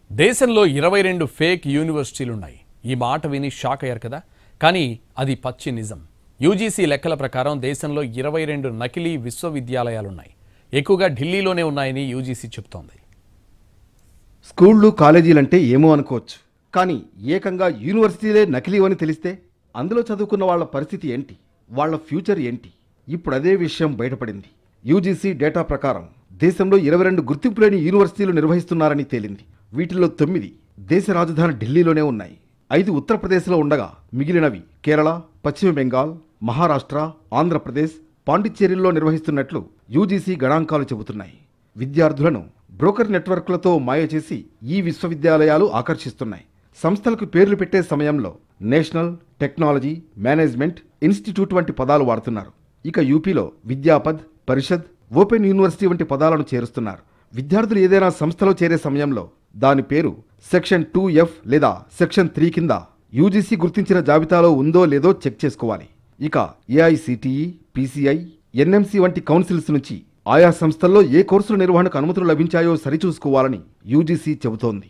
దేశంలో 22 ఫేక్ యూనివర్సిటీలున్నాయి. ఈ మాట విని షాక్ అయ్యారు కదా. కానీ అది పచ్చి నిజం. యూజీసీ లెక్కల ప్రకారం దేశంలో 22 నకిలీ విశ్వవిద్యాలయాలున్నాయి. ఎక్కువగా ఢిల్లీలోనే ఉన్నాయని యూజీసీ చెబుతోంది. స్కూళ్ళు కాలేజీలంటే ఏమో అనుకోవచ్చు, కానీ ఏకంగా యూనివర్సిటీలే నకిలీ అని తెలిస్తే అందులో చదువుకున్న వాళ్ళ పరిస్థితి ఏంటి, వాళ్ళ ఫ్యూచర్ ఏంటి? ఇప్పుడు అదే విషయం బయటపడింది. యూజీసీ డేటా ప్రకారం దేశంలో 22 గుర్తింపు లేని యూనివర్సిటీలు నిర్వహిస్తున్నారని తేలింది. వీటిల్లో 9 దేశ రాజధాని ఢిల్లీలోనే ఉన్నాయి. 5 ఉత్తరప్రదేశ్లో ఉండగా మిగిలినవి కేరళ, పశ్చిమ బెంగాల్, మహారాష్ట్ర, ఆంధ్రప్రదేశ్, పాండిచ్చేరిలో నిర్వహిస్తున్నట్లు యూజీసీ గణాంకాలు చెబుతున్నాయి. విద్యార్థులను బ్రోకర్ నెట్వర్క్లతో మాయ చేసి ఈ విశ్వవిద్యాలయాలు ఆకర్షిస్తున్నాయి. సంస్థలకు పేర్లు పెట్టే సమయంలో నేషనల్ టెక్నాలజీ మేనేజ్మెంట్ ఇన్స్టిట్యూట్ వంటి పదాలు వాడుతున్నారు. ఇక యూపీలో విద్యాపద్, పరిషద్, ఓపెన్ యూనివర్సిటీ వంటి పదాలను చేరుస్తున్నారు. విద్యార్థులు ఏదైనా సంస్థలో చేరే సమయంలో దాని పేరు సెక్షన్ 2F లేదా సెక్షన్ 3 కింద యూజీసీ గుర్తించిన జాబితాలో ఉందో లేదో చెక్ చేసుకోవాలి. ఇక ఏఐసిటిఈ, పీసీఐ, ఎన్ఎంసీ వంటి కౌన్సిల్స్ నుంచి ఆయా సంస్థల్లో ఏ కోర్సుల నిర్వహణకు అనుమతులు లభించాయో సరిచూసుకోవాలని యూజీసీ చెబుతోంది.